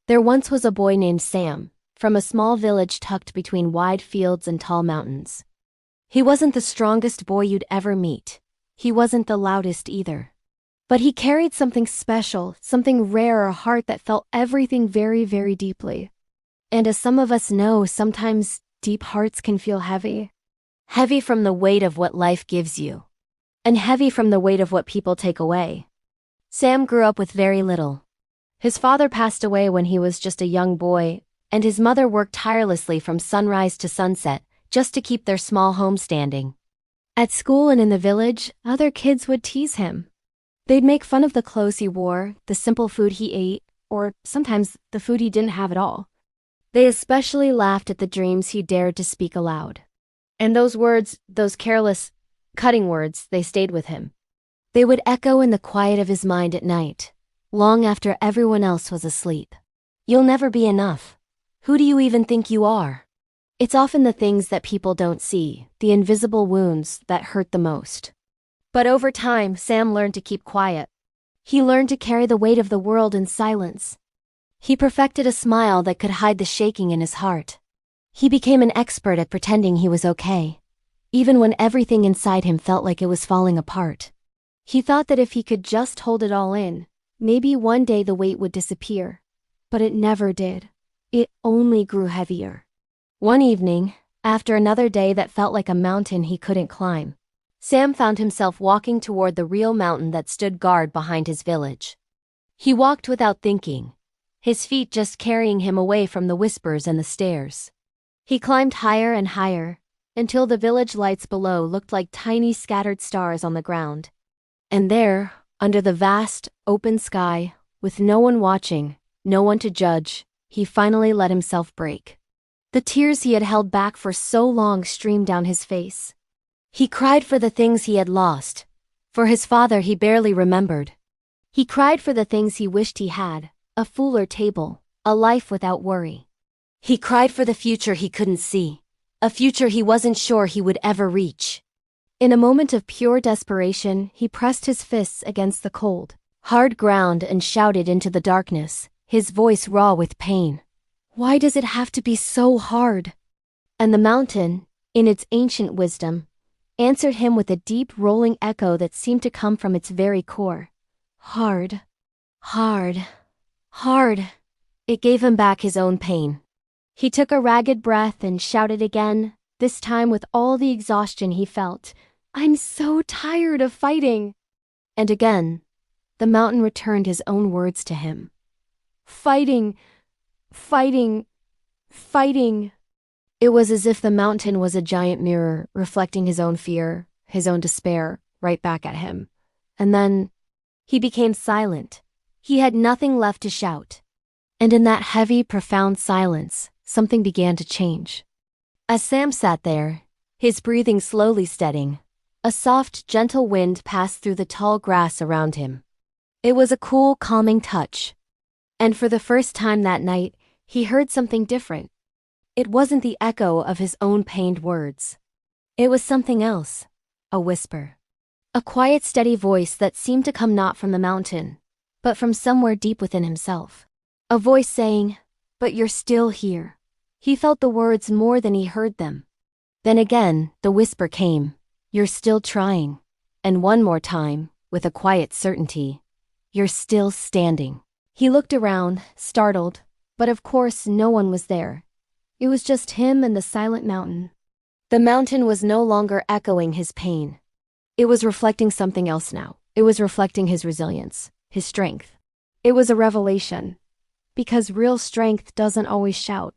There once was a boy named Sam, from a small village tucked between wide fields and tall mountains. He wasn't the strongest boy you'd ever meet. He wasn't the loudest either. But he carried something special, something rare, a heart that felt everything very, very deeply. And as some of us know, sometimes deep hearts can feel heavy. Heavy from the weight of what life gives you. And heavy from the weight of what people take away. Sam grew up with very little. His father passed away when he was just a young boy, and his mother worked tirelessly from sunrise to sunset, just to keep their small home standing. At school and in the village, other kids would tease him. They'd make fun of the clothes he wore, the simple food he ate, or sometimes the food he didn't have at all. They especially laughed at the dreams he dared to speak aloud. And those words, those careless, cutting words, they stayed with him. They would echo in the quiet of his mind at night, long after everyone else was asleep. You'll never be enough. Who do you even think you are? It's often the things that people don't see, the invisible wounds that hurt the most. But over time, Sam learned to keep quiet. He learned to carry the weight of the world in silence. He perfected a smile that could hide the shaking in his heart. He became an expert at pretending he was okay, even when everything inside him felt like it was falling apart. He thought that if he could just hold it all in, maybe one day the weight would disappear. But it never did. It only grew heavier. One evening, after another day that felt like a mountain he couldn't climb, Sam found himself walking toward the real mountain that stood guard behind his village. He walked without thinking, his feet just carrying him away from the whispers and the stares. He climbed higher and higher, until the village lights below looked like tiny scattered stars on the ground. And there, under the vast, open sky, with no one watching, no one to judge, he finally let himself break. The tears he had held back for so long streamed down his face. He cried for the things he had lost, for his father he barely remembered. He cried for the things he wished he had, a fuller table, a life without worry. He cried for the future he couldn't see, a future he wasn't sure he would ever reach. In a moment of pure desperation, he pressed his fists against the cold, hard ground and shouted into the darkness, his voice raw with pain. Why does it have to be so hard? And the mountain, in its ancient wisdom, answered him with a deep rolling echo that seemed to come from its very core. Hard. Hard. Hard. It gave him back his own pain. He took a ragged breath and shouted again, this time with all the exhaustion he felt. I'm so tired of fighting. And again, the mountain returned his own words to him. Fighting. Fighting. Fighting. It was as if the mountain was a giant mirror, reflecting his own fear, his own despair, right back at him. And then, he became silent. He had nothing left to shout. And in that heavy, profound silence, something began to change. As Sam sat there, his breathing slowly steadying, a soft, gentle wind passed through the tall grass around him. It was a cool, calming touch. And for the first time that night, he heard something different. It wasn't the echo of his own pained words. It was something else, a whisper. A quiet, steady voice that seemed to come not from the mountain, but from somewhere deep within himself. A voice saying, "But you're still here." He felt the words more than he heard them. Then again, the whisper came, "You're still trying." And one more time, with a quiet certainty, "You're still standing." He looked around, startled, but of course no one was there. It was just him and the silent mountain. The mountain was no longer echoing his pain. It was reflecting something else now. It was reflecting his resilience, his strength. It was a revelation. Because real strength doesn't always shout.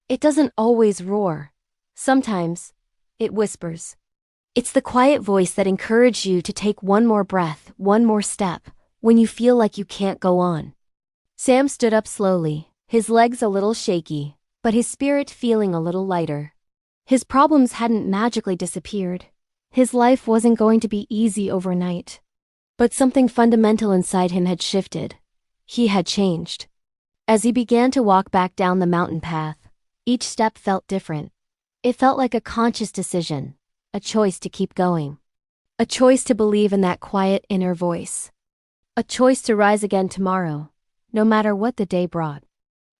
It doesn't always roar. Sometimes, it whispers. It's the quiet voice that encourages you to take one more breath, one more step, when you feel like you can't go on. Sam stood up slowly, his legs a little shaky, but his spirit feeling a little lighter. His problems hadn't magically disappeared. His life wasn't going to be easy overnight. But something fundamental inside him had shifted. He had changed. As he began to walk back down the mountain path, each step felt different. It felt like a conscious decision, a choice to keep going. A choice to believe in that quiet inner voice. A choice to rise again tomorrow, no matter what the day brought.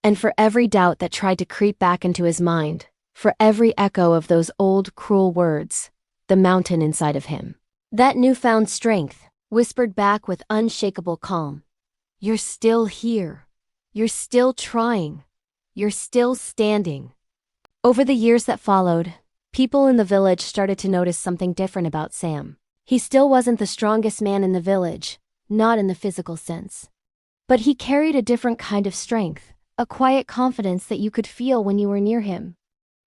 And for every doubt that tried to creep back into his mind, for every echo of those old, cruel words, the mountain inside of him, that newfound strength, whispered back with unshakable calm, "You're still here. You're still trying. You're still standing." Over the years that followed, people in the village started to notice something different about Sam. He still wasn't the strongest man in the village, not in the physical sense. But he carried a different kind of strength, a quiet confidence that you could feel when you were near him.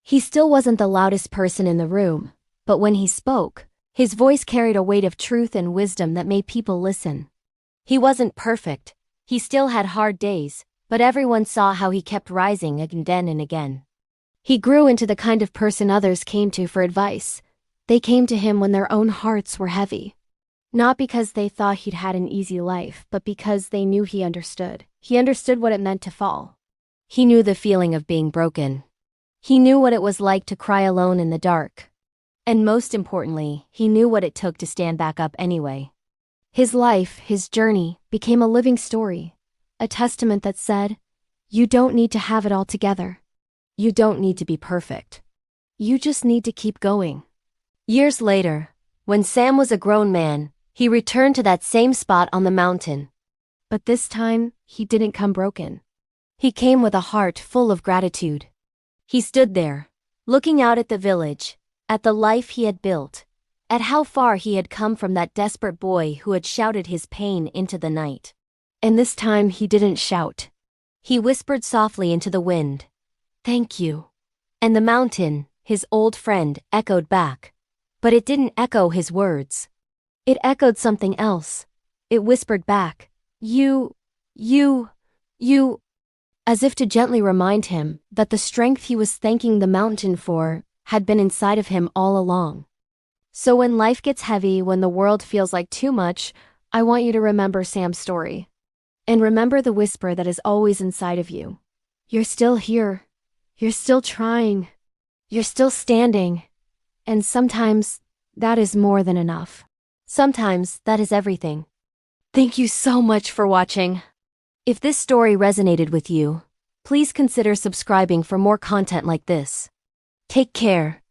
He still wasn't the loudest person in the room, but when he spoke, his voice carried a weight of truth and wisdom that made people listen. He wasn't perfect. He still had hard days, but everyone saw how he kept rising again and again. He grew into the kind of person others came to for advice. They came to him when their own hearts were heavy. Not because they thought he'd had an easy life, but because they knew he understood. He understood what it meant to fall. He knew the feeling of being broken. He knew what it was like to cry alone in the dark. And most importantly, he knew what it took to stand back up anyway. His life, his journey, became a living story, a testament that said, you don't need to have it all together. You don't need to be perfect. You just need to keep going. Years later, when Sam was a grown man, he returned to that same spot on the mountain. But this time, he didn't come broken. He came with a heart full of gratitude. He stood there, looking out at the village, at the life he had built, at how far he had come from that desperate boy who had shouted his pain into the night. And this time he didn't shout. He whispered softly into the wind, "Thank you." And the mountain, his old friend, echoed back. But it didn't echo his words. It echoed something else. It whispered back, You, as if to gently remind him that the strength he was thanking the mountain for had been inside of him all along. So when life gets heavy, when the world feels like too much, I want you to remember Sam's story. And remember the whisper that is always inside of you. You're still here. You're still trying. You're still standing. And sometimes, that is more than enough. Sometimes, that is everything. Thank you so much for watching. If this story resonated with you, please consider subscribing for more content like this. Take care.